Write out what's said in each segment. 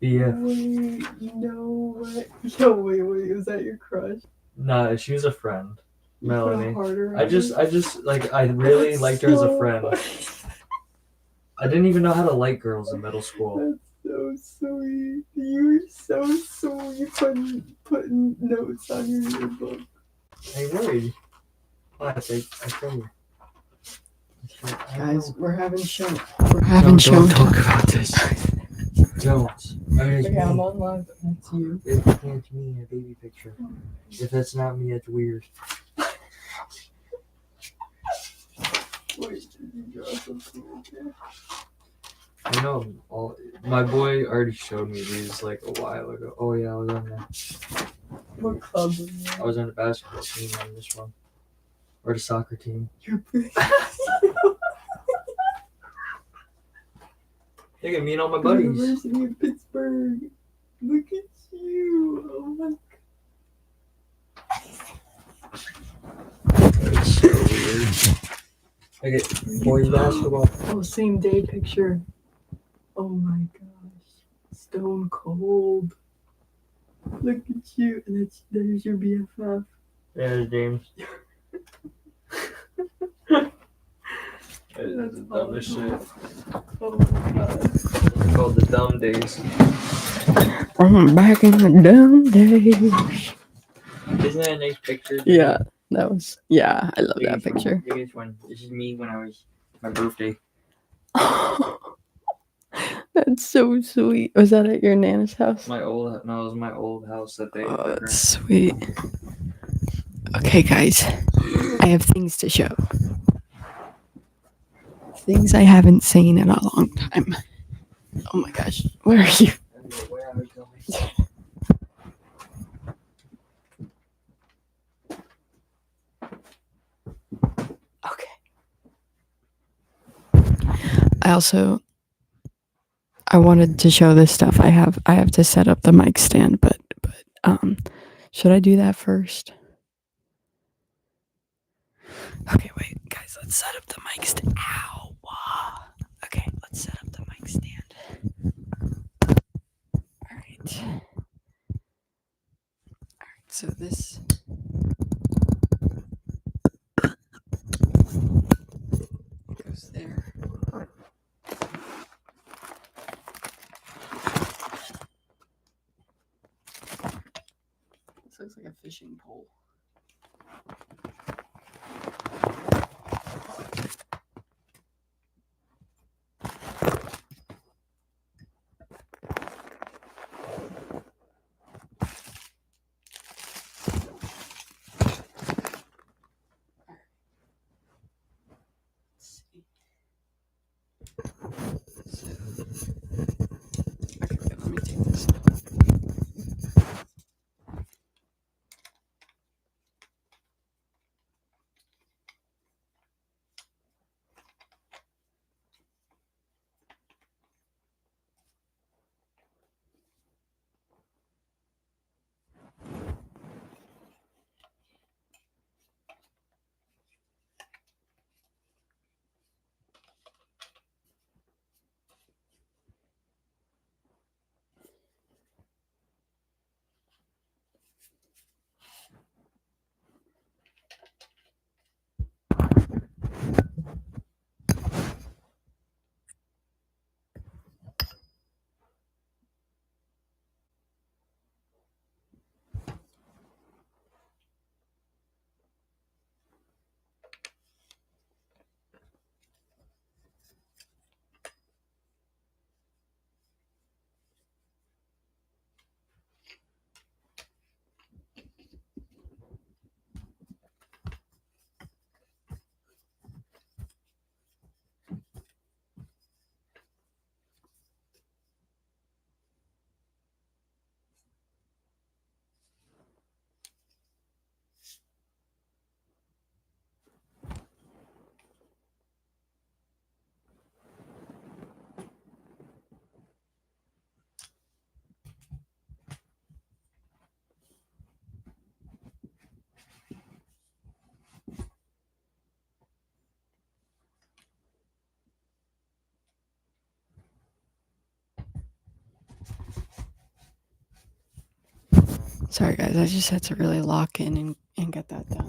Yeah. Wait, no way. Yo, wait, was that your crush? Nah, she was a friend. You put a Melanie. heart around I just like I really That's liked her as a so friend. funny. I didn't even know how to like girls in middle school. That's so sweet. You're so sweet putting notes on your yearbook. Hey, wait. Classic. I tell you. Guys, we're having show. Don't talk about this. Don't. I mean, it's Okay, I'm me. on live. That's you. It can't be me in a baby picture. If that's not me, it's weird. Wait, did you draw something okay? I know. My boy already showed me these like a while ago. Oh yeah, I was on there. What club was I was on the basketball team on this one, or the soccer team. You're pretty. Look at me and all my buddies. University of Pittsburgh. Look at you. Oh my That's so weird. Okay, boys basketball. Oh, same day picture. Oh my gosh. Stone cold. Look at you. And there's your BFF. There's James. That's the dumbest shit. Oh my god. It's called the dumb days. I'm back in the dumb days. Isn't that a nice picture? Yeah, that was. Yeah, I love that picture. Look at this one. This is me when I was my birthday. That's so sweet. Was that at your Nana's house? No, it was my old house that they. Oh, that's sweet. Okay, guys, I have things to show. Things I haven't seen in a long time. Oh my gosh, where are you? Where are we going? Okay. I wanted to show this stuff. I have to set up the mic stand, but should I do that first? Okay, wait, guys, let's set up the mic stand. Ow. Okay, let's set up the mic stand. All right. So this goes there. This looks like a fishing pole. Okay, let me take this. Sorry, guys. I just had to really lock in and get that done.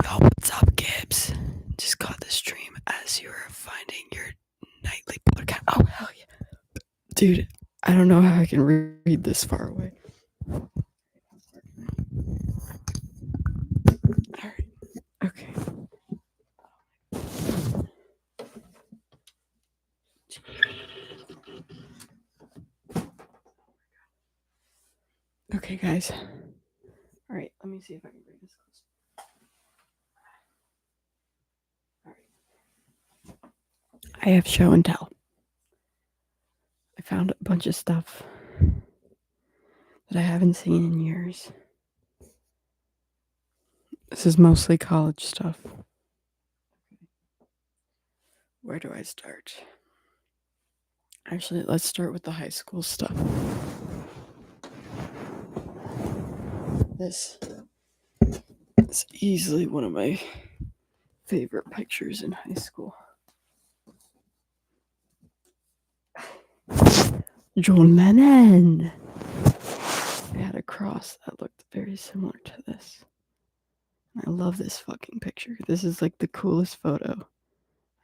Yo, what's up, Gibbs? Just caught the stream as you were finding your nightly podcast. Oh, hell yeah. Dude, I don't know how I can read this far away. Alright. Okay. Okay, guys. Alright, let me see if I can bring this close. Alright. I have show and tell. I found a bunch of stuff that I haven't seen in years. This is mostly college stuff. Where do I start? Actually, let's start with the high school stuff. This is easily one of my favorite pictures in high school. John Lennon. I had a cross that looked very similar to this. I love this fucking picture. This is like the coolest photo,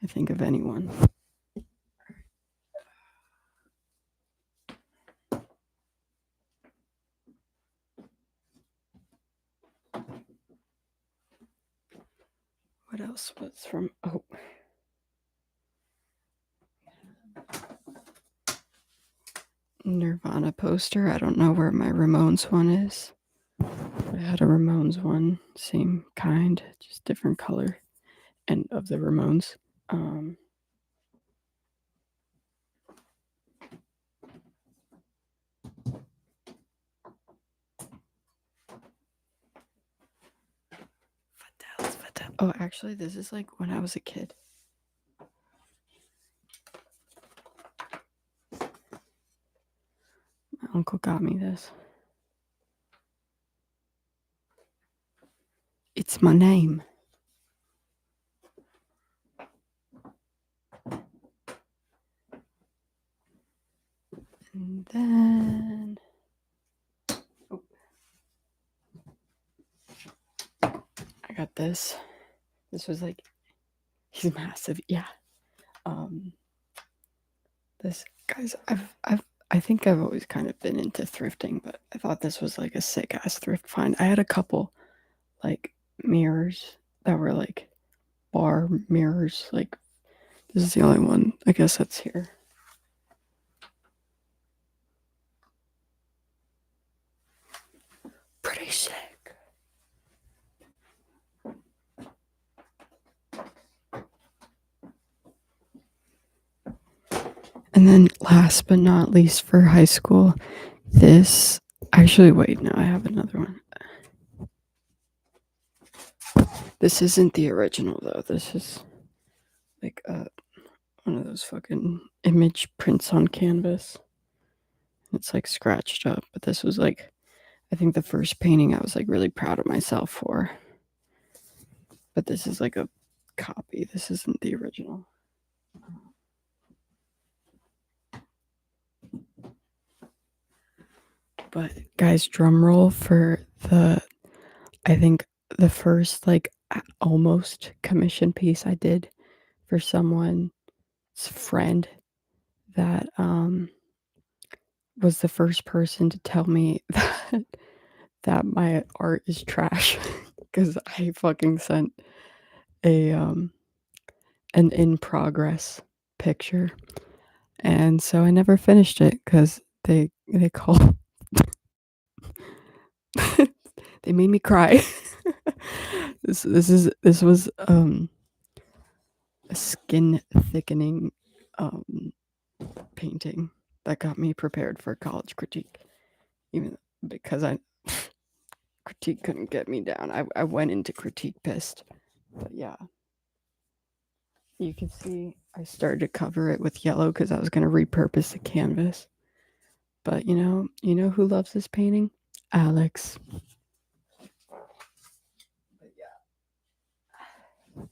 I think, of anyone. What else was from... Oh. Nirvana poster. I don't know where my Ramones one is. I had a Ramones one, same kind, just different color, and of the Ramones. Oh, actually, this is like when I was a kid. My uncle got me this. It's my name. And then... Oh. I got this. This was like... He's massive. Yeah. This... Guys, I think I've always kind of been into thrifting, but I thought this was like a sick ass thrift find. I had a couple like mirrors that were like bar mirrors. Like, this is the only one I guess that's here. Pretty sick. And then last but not least for high school, this... Actually, wait, no, I have another one. This isn't the original, though. This is like one of those fucking image prints on canvas. It's like scratched up, but this was like, I think the first painting I was like really proud of myself for. But this is like a copy. This isn't the original. But guys, drum roll for the, I think the first like almost commission piece I did for someone's friend that was the first person to tell me that my art is trash because I fucking sent an in progress picture, and so I never finished it because they call they made me cry. this was a skin thickening painting that got me prepared for college critique, even because critique couldn't get me down. I went into critique pissed, but yeah. You can see I started to cover it with yellow because I was going to repurpose the canvas. But you know who loves this painting? Alex. But yeah.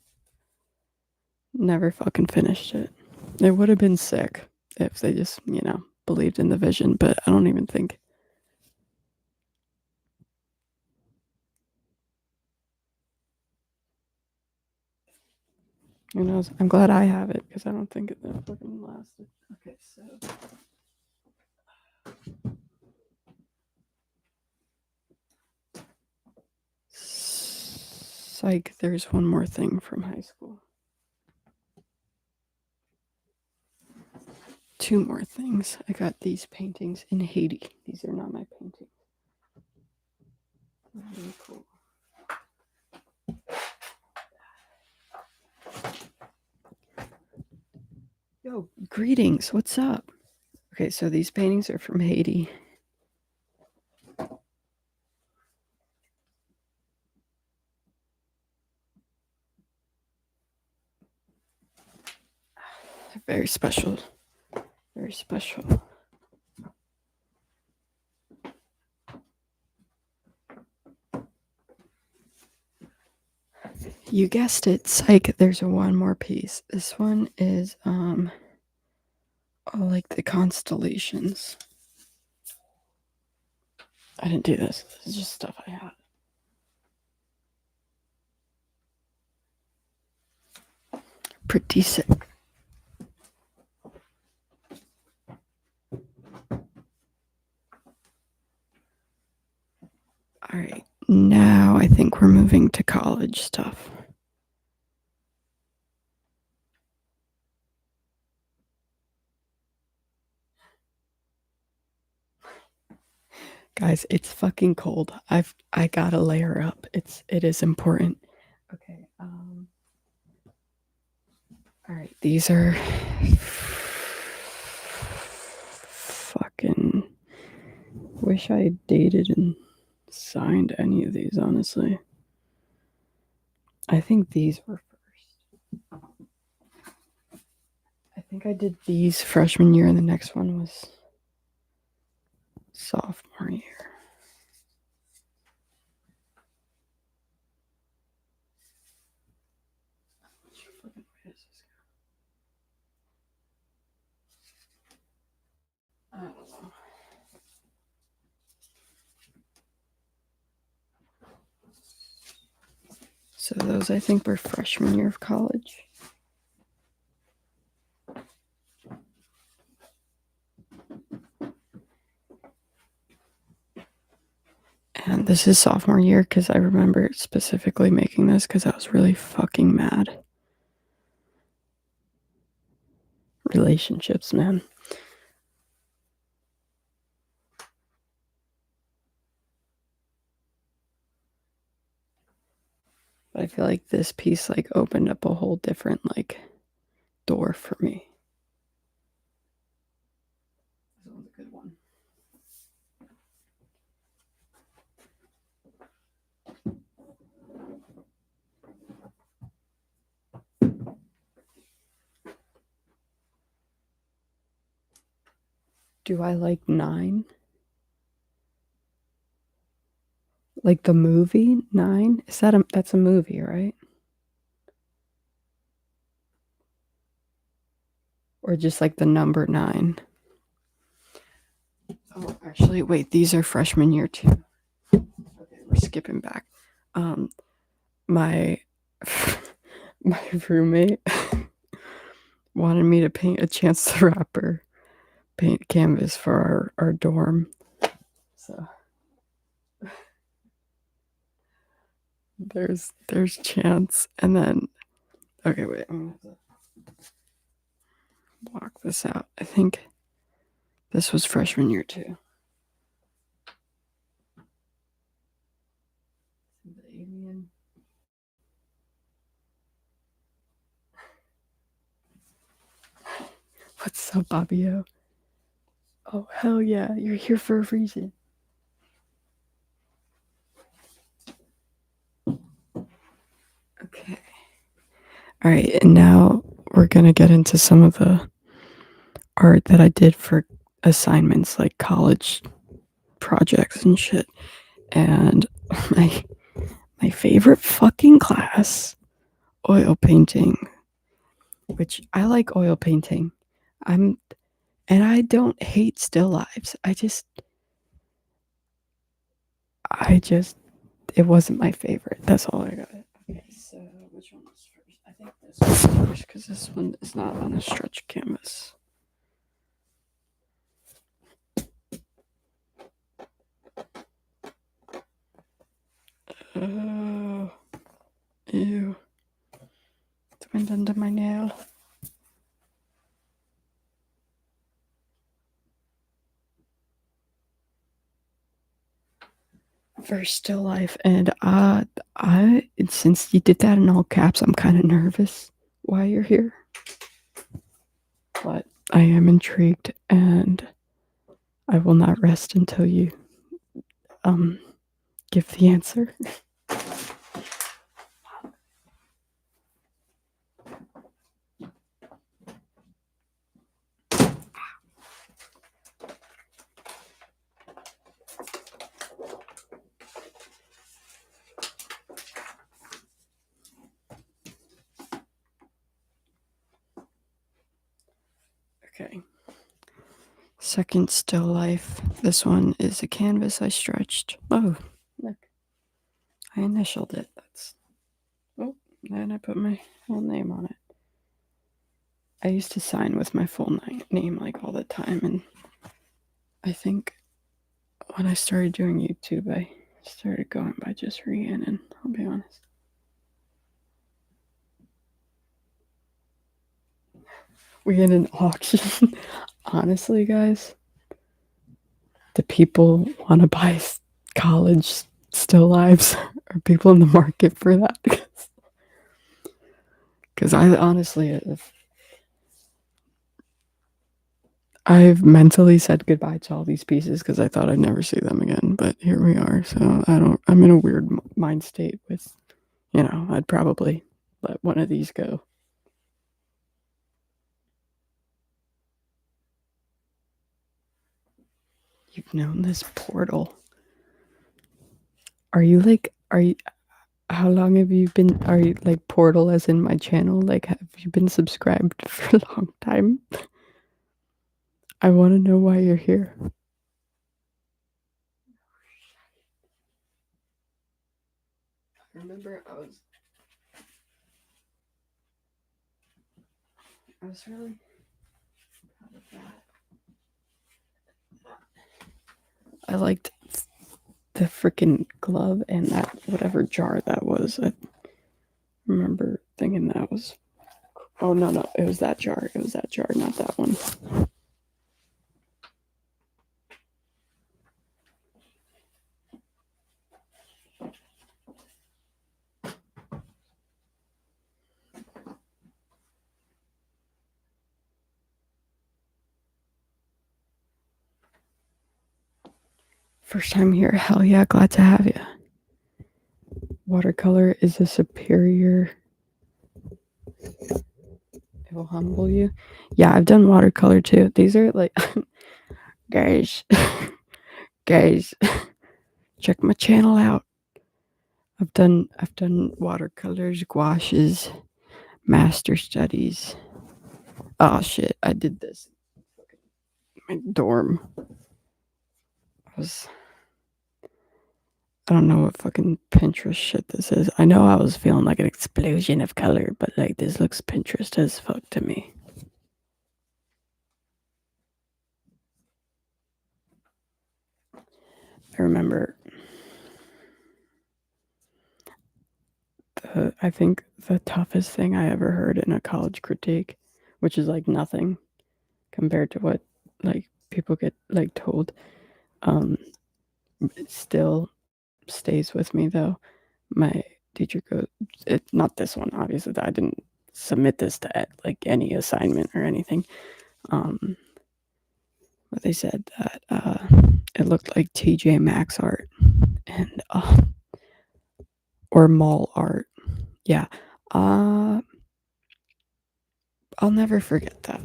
Never fucking finished it. It would have been sick if they just, believed in the vision, but I don't even think. Who knows? I'm glad I have it because I don't think it fucking lasted. Okay, so. Psych, there's one more thing from high school. Two more things. I got these paintings in Haiti. These are not my paintings. Really cool. Yo, greetings. What's up? Okay, so these paintings are from Haiti. Very special. Very special. You guessed it, psych. There's one more piece. This one is like the constellations. I didn't do this. This is just stuff I had. Pretty sick. All right, now I think we're moving to college stuff. Guys, it's fucking cold. I gotta layer up. It is important. Okay. All right, these are fucking. Wish I had dated and signed any of these, honestly. I think these were first. I think I did these freshman year, and the next one was sophomore year. I don't know. So those I think were freshman year of college. And this is sophomore year because I remember specifically making this because I was really fucking mad. Relationships, man. But I feel like this piece like opened up a whole different like door for me. This one's a good one. Do I like 9? Like the movie 9? Is that's a movie, right? Or just like the number 9? Oh, actually, wait, these are freshman year too. Okay, we're skipping back. My my roommate wanted me to paint a Chance the Rapper paint canvas for our dorm. So there's Chance, and then Okay, wait. I'm gonna have to block this out. I think this was freshman year too. The alien. What's up, Bobbio? Oh, hell yeah. You're here for a reason. Okay. All right. And now we're going to get into some of the art that I did for assignments like college projects and shit. And my favorite fucking class, oil painting, which I like oil painting. And I don't hate still lives. It wasn't my favorite. That's all I got. Okay, so which one was first? I think this one's first because this one is not on a stretch canvas. Oh, ew. It went under my nail. First still life, and since you did that in all caps, I'm kind of nervous why you're here, but I am intrigued, and I will not rest until you give the answer. Okay. Second still life. This one is a canvas I stretched. Oh, look. I initialed it. And I put my full name on it. I used to sign with my full name like all the time, and I think when I started doing YouTube, I started going by just Rhiannon, I'll be honest. We had an auction. Honestly, guys, the people want to buy college still lives. Are people in the market for that? Because I honestly, I've mentally said goodbye to all these pieces because I thought I'd never see them again. But here we are. So I'm in a weird mind state with, I'd probably let one of these go. You've known this Portal. How long have you been, are you like Portal as in my channel? Like, have you been subscribed for a long time? I want to know why you're here. I remember I was really proud of that. I liked the freaking glove and that whatever jar that was. I remember thinking that was. Oh no, it was that jar. It was that jar, not that one. First time here. Hell yeah, glad to have you. Watercolor is a superior. It will humble you. Yeah, I've done watercolor too. These are like, guys, check my channel out. I've done watercolors, gouaches, master studies. Oh shit, I did this in my dorm. I don't know what fucking Pinterest shit this is. I know I was feeling like an explosion of color, but like this looks Pinterest as fuck to me. I remember I think the toughest thing I ever heard in a college critique, which is like nothing compared to what like people get like told, it still stays with me though. My teacher goes, not this one, obviously. I didn't submit this to like any assignment or anything. But they said that it looked like TJ Maxx art and or mall art. Yeah. I'll never forget that.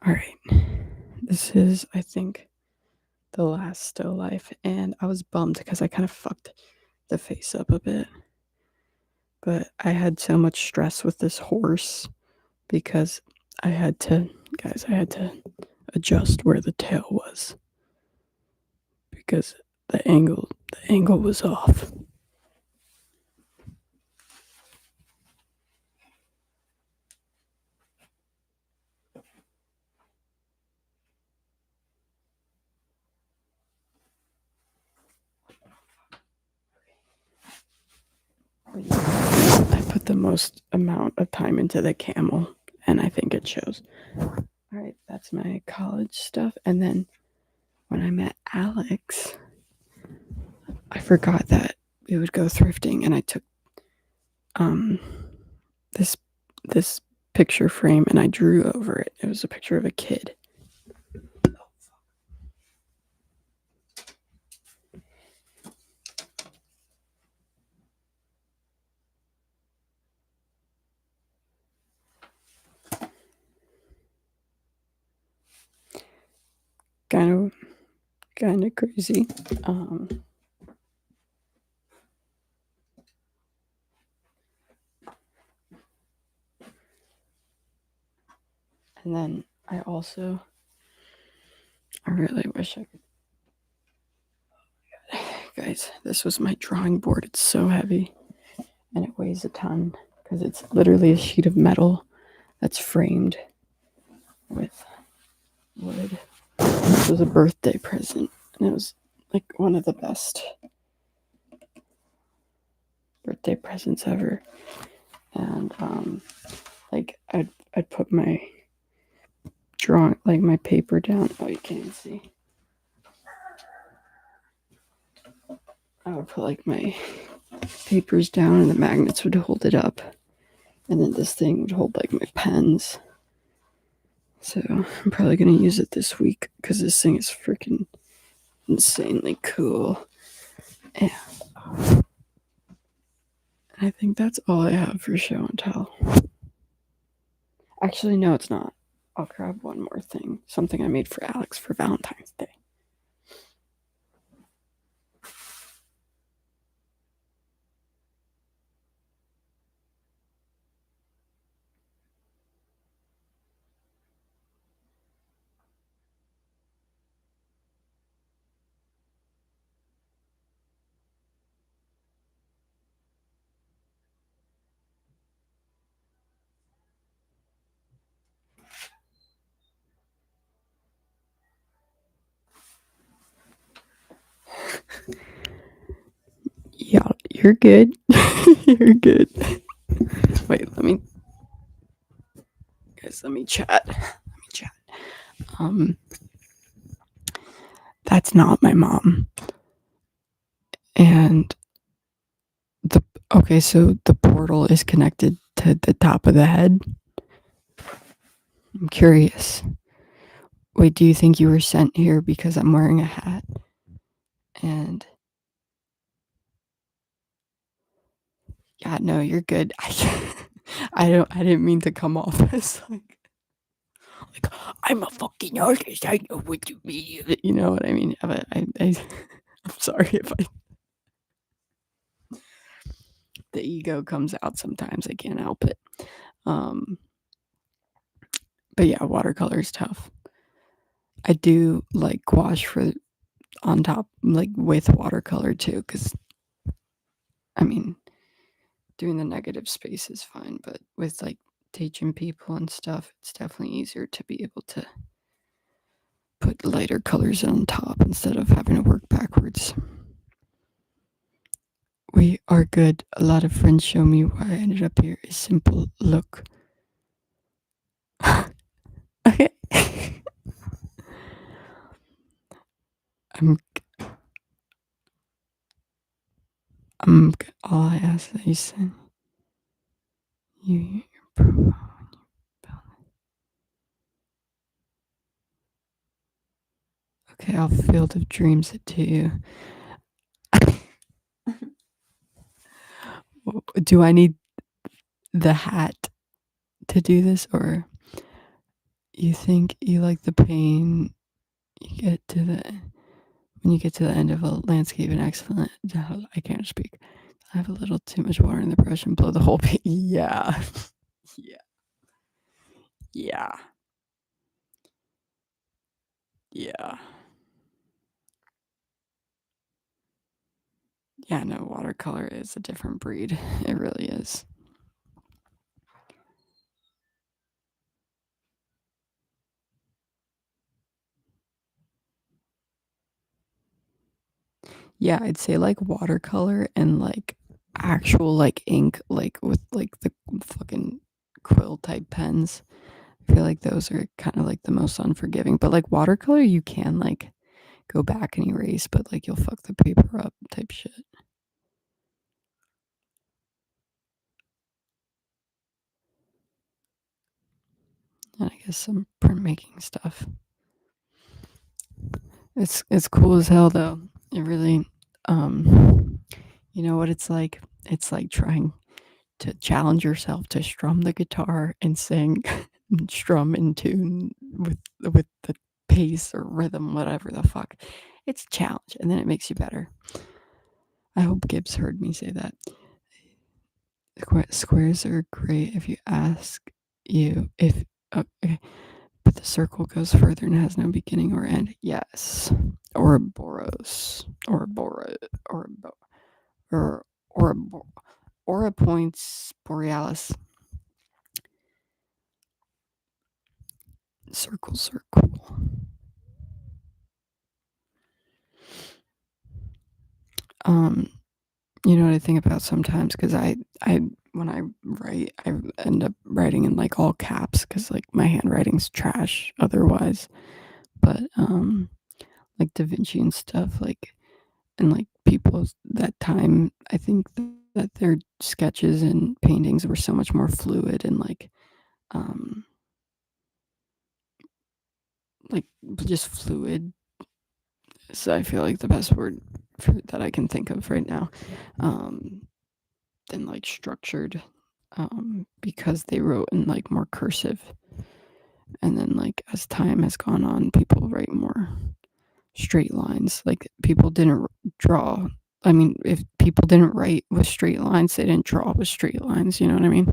All right. This is, I think, the last still life, and I was bummed because I kind of fucked the face up a bit. But I had so much stress with this horse because I had to adjust where the tail was because the angle was off. I put the most amount of time into the camel, and I think it shows. All right, that's my college stuff. And then when I met Alex, I forgot that we would go thrifting, and I took this picture frame and I drew over it. It was a picture of a kid. Kind of crazy. And then I really wish I could. Guys, this was my drawing board. It's so heavy and it weighs a ton because it's literally a sheet of metal that's framed with wood. This was a birthday present and it was like one of the best birthday presents ever. And like I'd put my drawing, like my paper down. Oh, you can't see. I would put like my papers down and the magnets would hold it up. And then this thing would hold like my pens. So I'm probably going to use it this week because this thing is freaking insanely cool. And I think that's all I have for show and tell. Actually, no, it's not. I'll grab one more thing. Something I made for Alex for Valentine's Day. Yeah, you're good. You're good. Wait, let me chat. That's not my mom. And so the portal is connected to the top of the head. I'm curious. Wait, do you think you were sent here because I'm wearing a hat? And yeah, no, you're good. I didn't mean to come off as like I'm a fucking artist. I know what you mean. You know what I mean? But I'm sorry if the ego comes out sometimes. I can't help it. But yeah, watercolor is tough. I do like gouache for on top, like with watercolor too, because I mean, doing the negative space is fine, but with like teaching people and stuff, it's definitely easier to be able to put lighter colors on top instead of having to work backwards. We are good. A lot of friends show me why I ended up here. A simple look. Okay. All I ask that you send you your profile. Okay, I'll Field of Dreams it to you. Do I need the hat to do this, or you think you like the pain you get to the when you get to the end of a landscape and excellent? I can't speak. I have a little too much water in the brush and blow the whole page. Yeah. Yeah. Yeah. Yeah. Yeah, no, watercolor is a different breed. It really is. Yeah, I'd say like watercolor and like actual like ink, like with like the fucking quill type pens. I feel like those are kind of like the most unforgiving. But like watercolor, you can like go back and erase, but like you'll fuck the paper up type shit. And I guess some printmaking stuff. It's cool as hell though. It really you know what it's like? It's like trying to challenge yourself to strum the guitar and sing strum in tune with the pace or rhythm, whatever the fuck. It's a challenge and then it makes you better. I hope Gibbs heard me say that. Squares are great if you ask you if okay, but the circle goes further and has no beginning or end. Yes. Ouroboros. Or Aura Points Borealis. Circles are cool. You know what I think about sometimes, because I when I write, I end up writing in like all caps because like my handwriting's trash otherwise. But like Da Vinci and stuff, like, and like people that time, I think that their sketches and paintings were so much more fluid and um like just fluid. So I feel like the best word that I can think of right now, than like structured, because they wrote in like more cursive, and then like as time has gone on, people write more straight lines. Like people didn't draw. I mean, if people didn't write with straight lines, they didn't draw with straight lines. You know what I mean?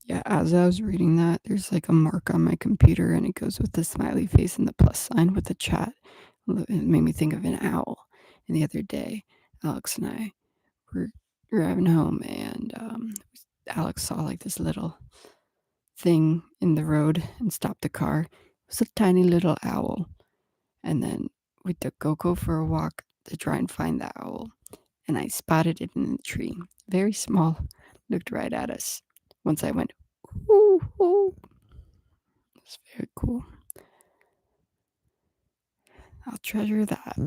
Yeah, as I was reading that, there's like a mark on my computer and it goes with the smiley face and the plus sign with the chat. It made me think of an owl. And the other day, Alex and I were driving home and Alex saw like this little thing in the road and stopped the car. It was a tiny little owl. And then we took Coco for a walk to try and find the owl. And I spotted it in the tree, very small, looked right at us. Once I went, ooh, ooh. It's very cool. I'll treasure that.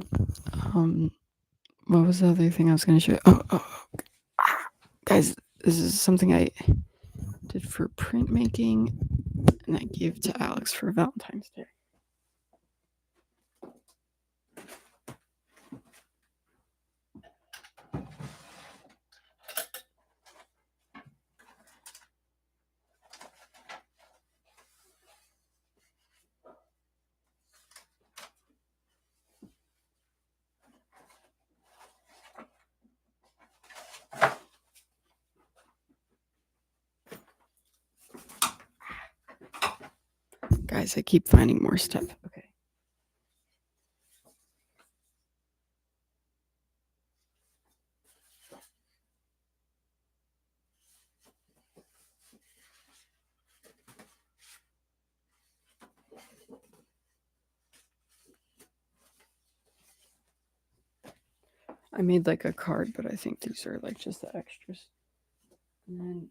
What was the other thing I was going to show you? Guys, this is something I did for printmaking and I gave to Alex for Valentine's Day. Guys, I keep finding more stuff. Okay. I made like a card, but I think these are like just the extras. And then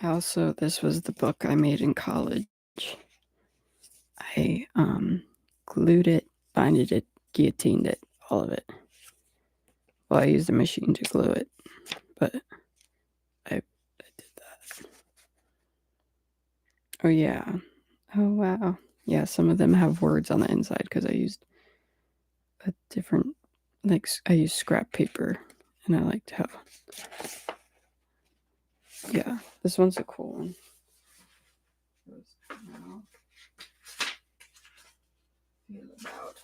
I also, this was the book I made in college. I glued it, binded it, guillotined it, all of it. Well, I used a machine to glue it, but I did that. Oh yeah. Oh wow. Yeah, some of them have words on the inside because I used a different, like I used scrap paper, and I like to have. Yeah, this one's a cool one. Feel about.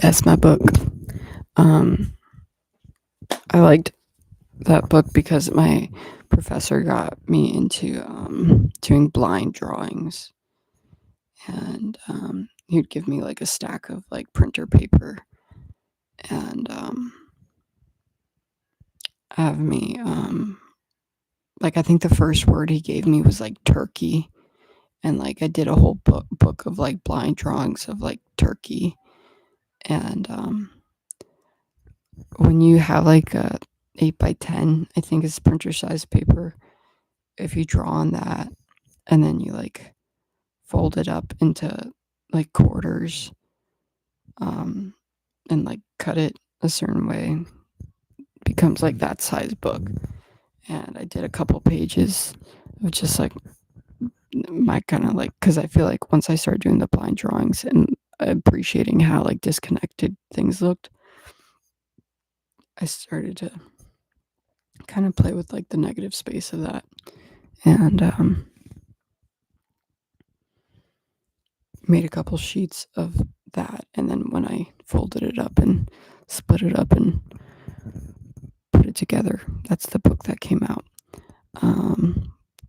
That's my book. I liked that book because my professor got me into doing blind drawings, and he'd give me like a stack of like printer paper, and have me like I think the first word he gave me was like turkey, and like I did a whole book of like blind drawings of like turkey, and when you have like a 8x10, I think it's printer size paper, if you draw on that and then you like fold it up into like quarters, and like cut it a certain way, it becomes like that size book. And I did a couple pages of just like my kind of like, because I feel like once I started doing the blind drawings and appreciating how like disconnected things looked, I started to kind of play with like the negative space of that, and made a couple sheets of that. And then when I folded it up and split it up and put it together, that's the book that came out.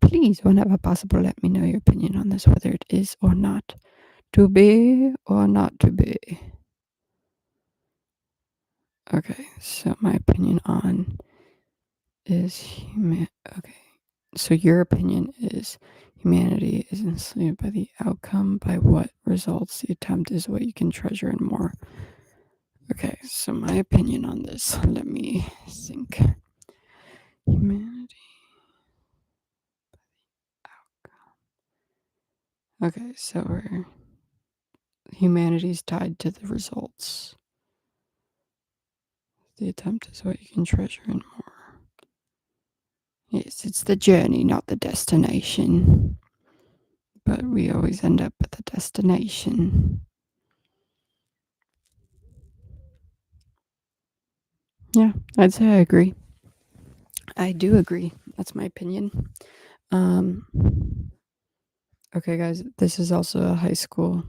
Please, whenever possible, let me know your opinion on this, whether it is or not to be or not to be. Okay, so my opinion on is human. Okay, so your opinion is Humanity is enslaved by the outcome, by what results. The attempt is what you can treasure and more. Okay, so my opinion on this, let me think. Humanity. Okay, so humanity's tied to the results. The attempt is what you can treasure and more. Yes, it's the journey, not the destination. But we always end up at the destination. Yeah, I'd say I agree. I do agree. That's my opinion. Okay, guys, this is also a high school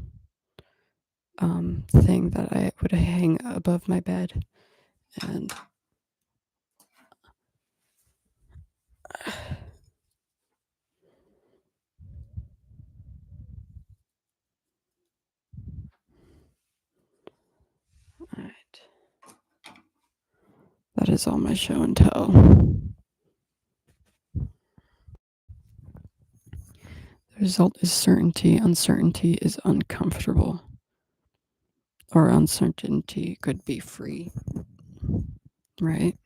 thing that I would hang above my bed, and alright. That is all my show and tell. The result is certainty. Uncertainty is uncomfortable. Or uncertainty could be free. Right?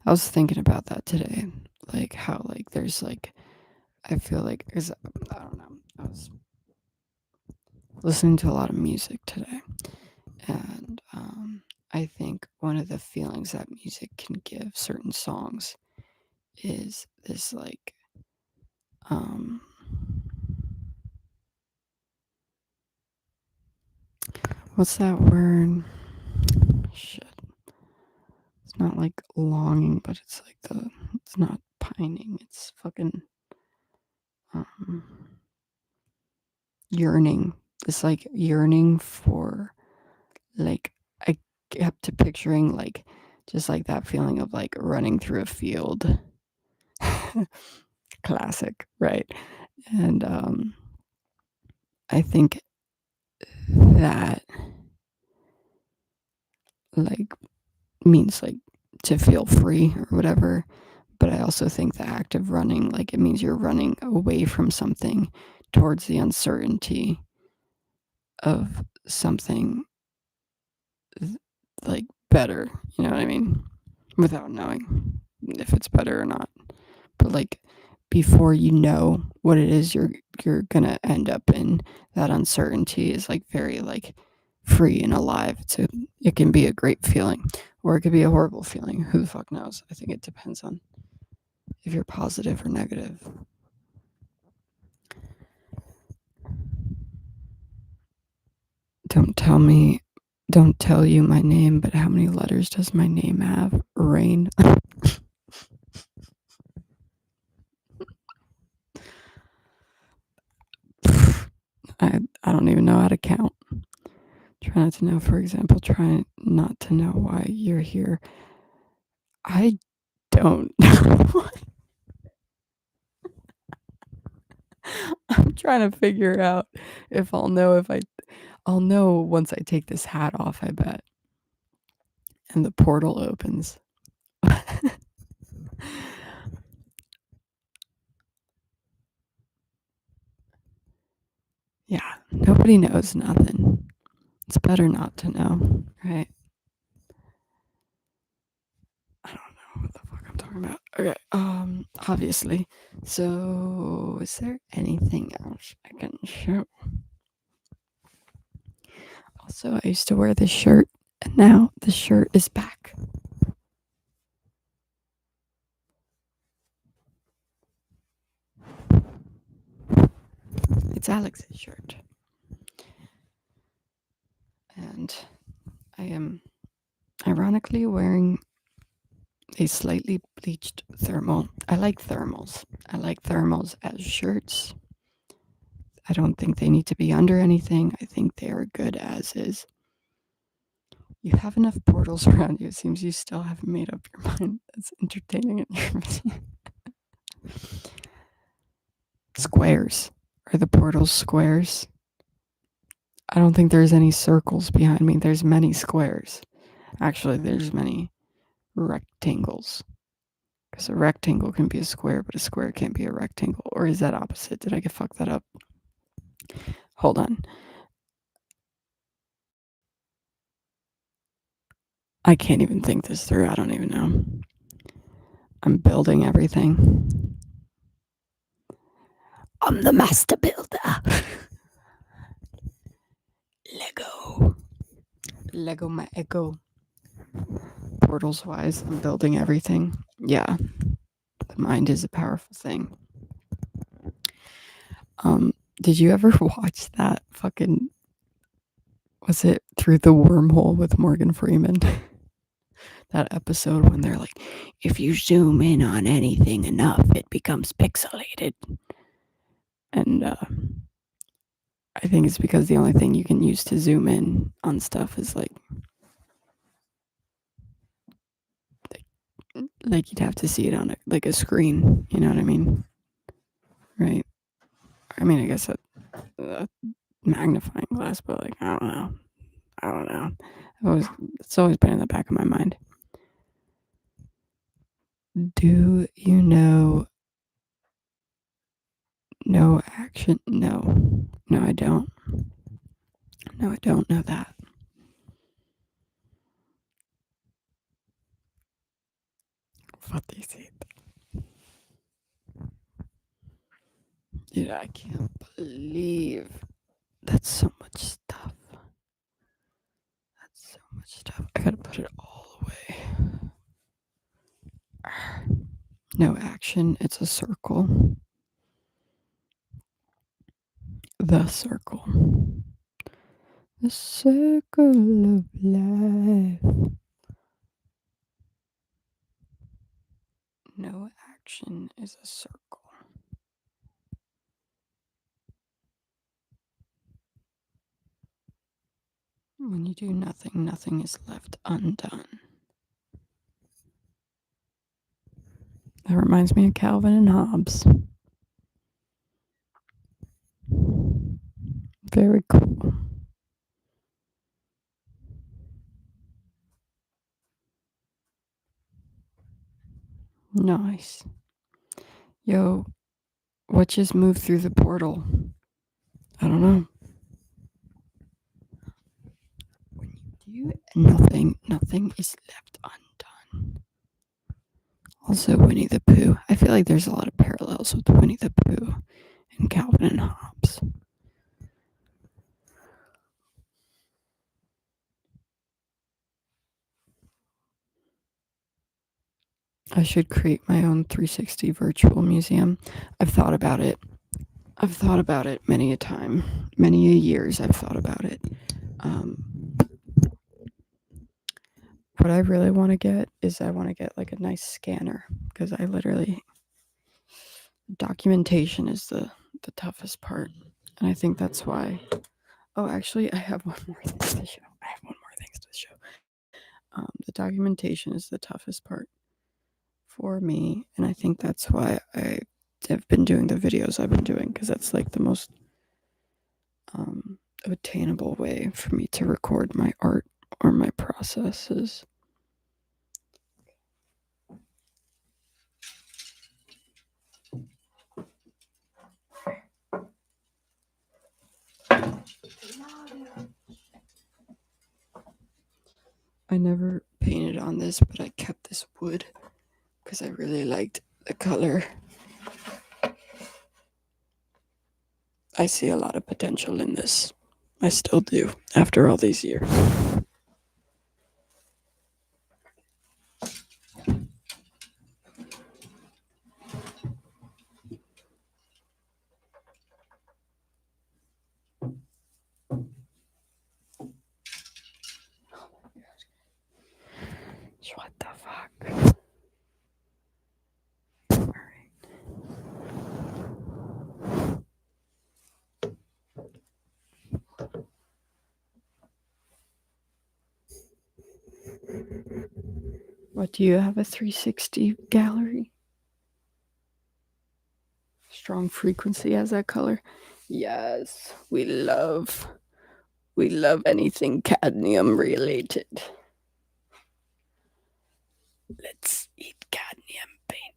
I was thinking about that today. Like how there's I feel like I don't know. I was listening to a lot of music today, and I think one of the feelings that music can give certain songs is this what's that word? Shit. It's not like longing, but it's it's not pining. It's fucking yearning. It's like yearning for I kept picturing just that feeling of running through a field. Classic, right? And I think that means to feel free or whatever. But I also think the act of running, it means you're running away from something towards the uncertainty of something better. You know what I mean? Without knowing if it's better or not. But before you know what it is you're gonna end up in, that uncertainty is very free and alive. It can be a great feeling, or it could be a horrible feeling. Who the fuck knows? I think it depends on if you're positive or negative. Don't tell you my name, but how many letters does my name have? Rain. I don't even know how to count. Try not to know, for example, try not to know why you're here. I don't know. I'm trying to figure out if I'll know I'll know once I take this hat off, I bet. And the portal opens. Yeah, nobody knows nothing. It's better not to know, right? I don't know what the fuck I'm talking about. Okay, obviously. So, is there anything else I can show? Also, I used to wear this shirt, and now the shirt is back. It's Alex's shirt. And I am ironically wearing a slightly bleached thermal. I like thermals. I like thermals as shirts. I don't think they need to be under anything. I think they are good as is. You have enough portals around you. It seems you still haven't made up your mind. That's entertaining. Squares. Are the portals squares? I don't think there's any circles behind me. There's many squares. Actually, there's many rectangles. Because a rectangle can be a square, but a square can't be a rectangle. Or is that opposite? Did I fuck that up? Hold on. I can't even think this through. I don't even know. I'm building everything. I'm the master builder. Lego my ego. Portals wise, I'm building everything. Yeah. The mind is a powerful thing. Did you ever watch that fucking, was it Through the Wormhole with Morgan Freeman? That episode when they're like, if you zoom in on anything enough, it becomes pixelated. And I think it's because the only thing you can use to zoom in on stuff is like you'd have to see it on a screen. You know what I mean? Right? I mean, I guess a magnifying glass, but like I don't know. It's always been in the back of my mind. Do you know no action? No, I don't. No, I don't know that. What is it? Dude, I can't believe that's so much stuff. That's so much stuff. I gotta put it all away. No action, it's a circle. The circle. The circle of life. No action is a circle. When you do nothing, nothing is left undone. That reminds me of Calvin and Hobbes. Very cool. Nice. Yo, what just moved through the portal? I don't know. When you do nothing, nothing is left undone. Also, Winnie the Pooh. I feel like there's a lot of parallels with Winnie the Pooh and Calvin and Hobbes. I should create my own 360 virtual museum. I've thought about it. Many a time. Many a years I've thought about it. What I really want to get is I want to get like a nice scanner because I literally documentation is the toughest part. And I think that's why. Oh, actually, I have one more thing to show. The documentation is the toughest part for me. And I think that's why I have been doing the videos I've been doing because that's like the most attainable way for me to record my art or my processes. I never painted on this, but I kept this wood because I really liked the color. I see a lot of potential in this. I still do after all these years. What the fuck? What, do you have a 360 gallery? Strong frequency has that color. Yes, we love anything cadmium related. Let's eat cadmium paint.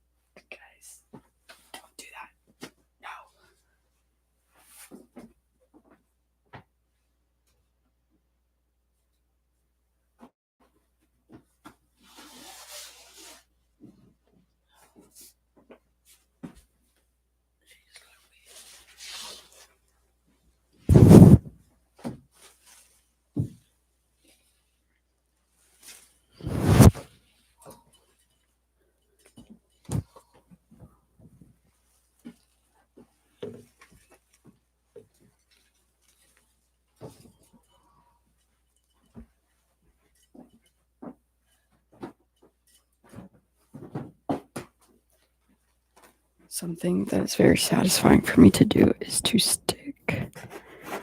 Something that is very satisfying for me to do is to stick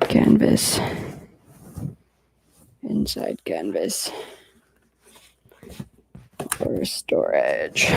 canvas inside canvas for storage.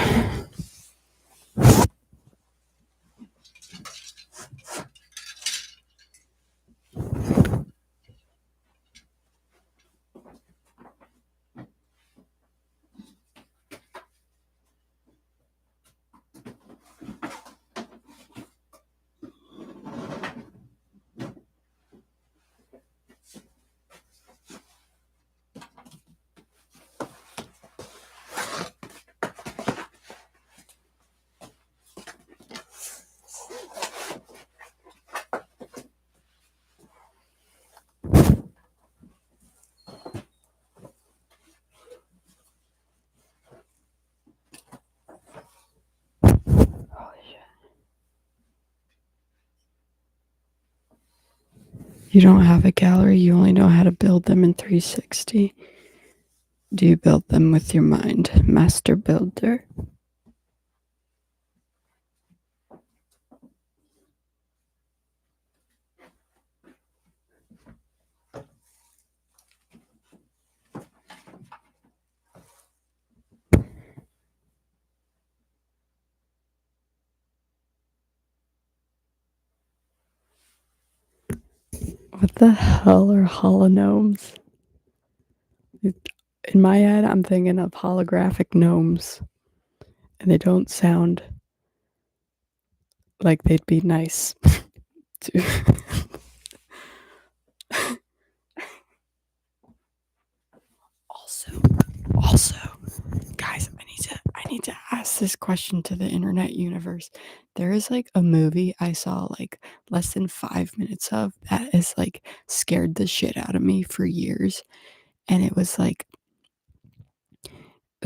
Holy shit. You don't have a gallery, you only know how to build them in 360. Do you build them with your mind, master builder? What the hell are holognomes? In my head, I'm thinking of holographic gnomes, and they don't sound like they'd be nice to. Also, guys, I need to ask this question to the internet universe. There is like a movie I saw like less than 5 minutes of that has like scared the shit out of me for years. And it was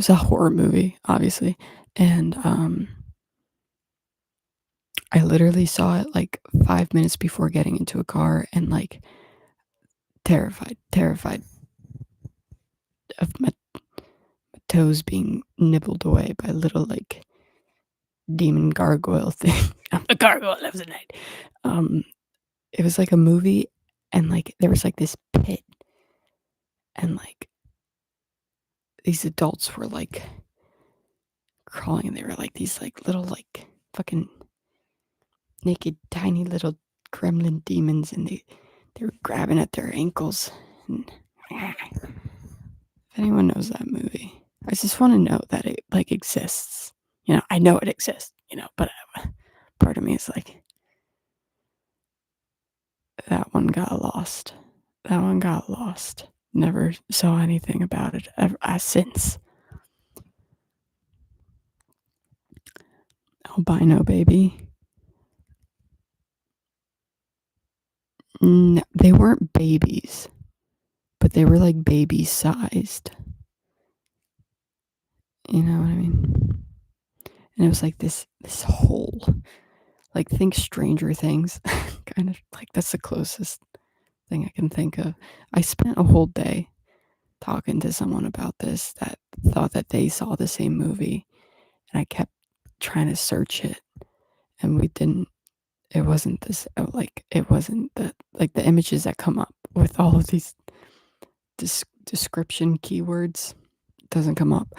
a horror movie, obviously. And I literally saw it like 5 minutes before getting into a car and like terrified of my toes being nibbled away by little like demon gargoyle thing. I'm the gargoyle lives at night. It was like a movie, and like there was like this pit, and like these adults were like crawling, and they were like these like little like fucking naked tiny little gremlin demons, and they were grabbing at their ankles. And if anyone knows that movie, I just want to know that it like exists. You know, I know it exists. You know, but part of me is like, that one got lost. That one got lost. Never saw anything about it ever since. Albino baby. No, they weren't babies, but they were like baby sized. You know what I mean? And it was like this hole. Like, think Stranger Things. Kind of like that's the closest thing I can think of. I spent a whole day talking to someone about this that thought that they saw the same movie, and I kept trying to search it, and we didn't. It wasn't this like it wasn't the images that come up with all of these description keywords doesn't come up.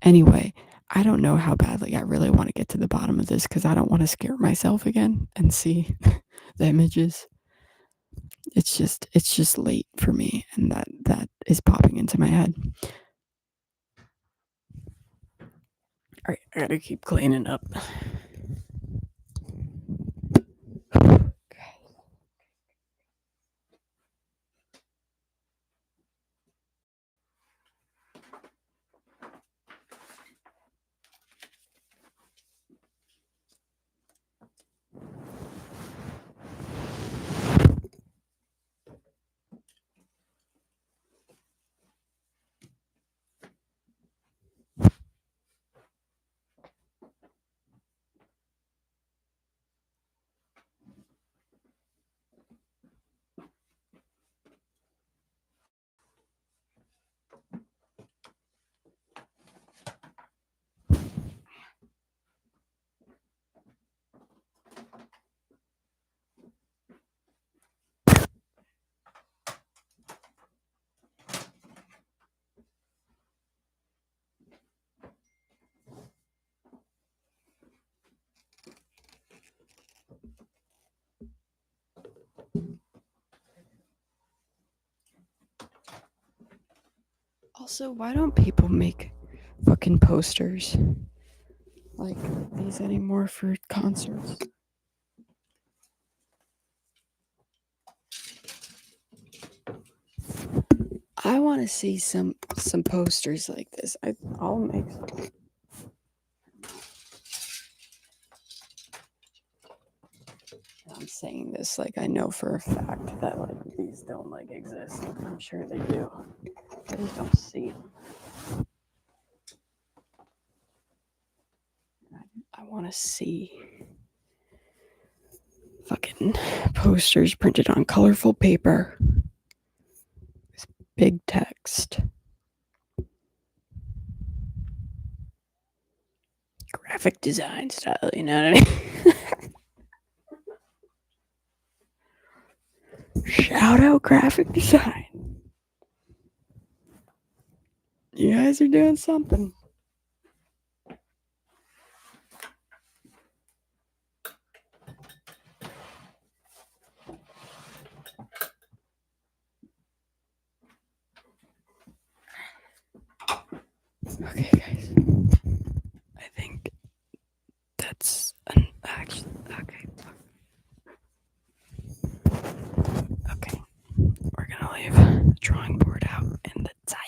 Anyway, I don't know how badly I really want to get to the bottom of this because I don't want to scare myself again and see the images. It's just late for me, and that is popping into my head. All right, I gotta keep cleaning up. Also, why don't people make fucking posters like these anymore for concerts? I want to see some posters like this. I'll make some. I'm saying this like I know for a fact that like these don't like exist. I'm sure they do. I just don't see them. I want to see fucking posters printed on colorful paper with big text. Graphic design style, you know what I mean? Shout out graphic design. You guys are doing something. Okay, guys. I think that's an action. Okay. Okay. We're gonna leave the drawing board out and the tiger.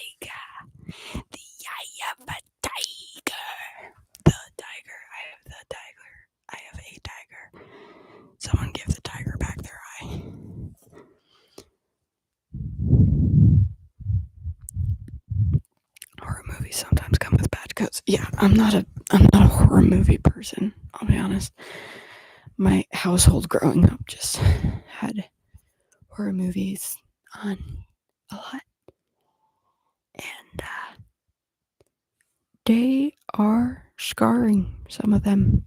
The Yaya tiger. The tiger. I have the tiger. I have a tiger. Someone give the tiger back their eye. Horror movies sometimes come with bad coats. Yeah, I'm not a horror movie person, I'll be honest. My household growing up just had horror movies on a lot. And they are scarring, some of them.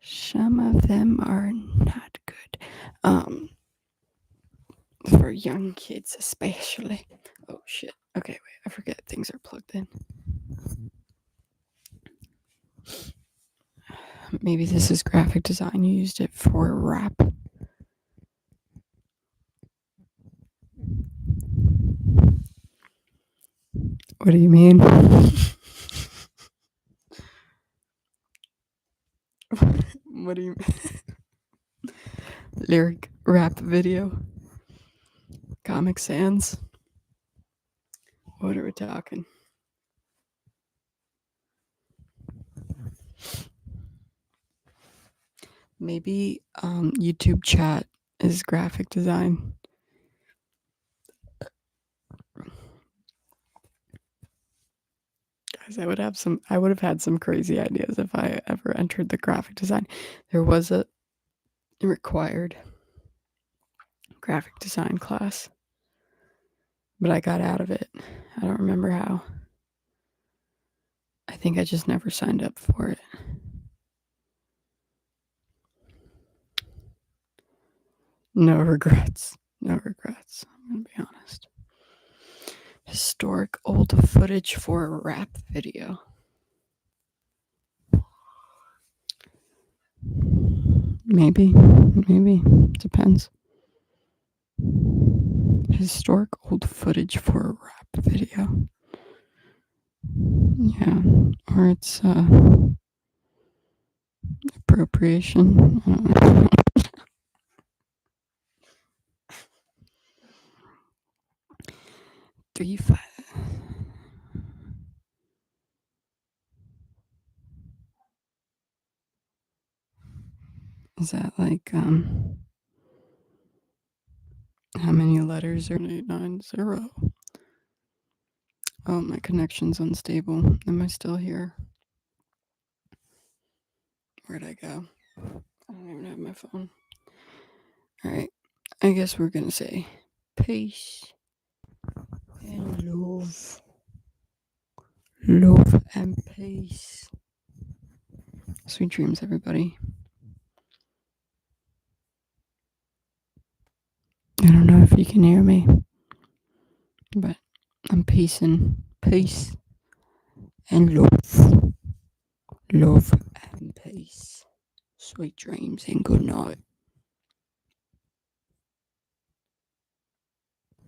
Some of them are not good. For young kids especially. Oh shit. Okay, wait, I forget things are plugged in. Maybe this is graphic design. You used it for rap. What do you mean? What do you mean? Lyric rap video. Comic Sans. What are we talking? Maybe YouTube chat is graphic design. Guys, I would have had some crazy ideas if I ever entered the graphic design. There was a required graphic design class, but I got out of it. I don't remember how. I think I just never signed up for it. No regrets. No regrets. I'm gonna be honest. Historic old footage for a rap video. Maybe. Depends. Historic old footage for a rap video. Yeah. Or it's appropriation. 3-5. Is that like how many letters are 890? Oh, my connection's unstable. Am I still here? Where'd I go? I don't even have my phone. Alright. I guess we're gonna say peace and love. Love and peace. Sweet dreams, everybody. I don't know if you can hear me, but I'm peacing. Peace and love. Love and peace. Sweet dreams and good night.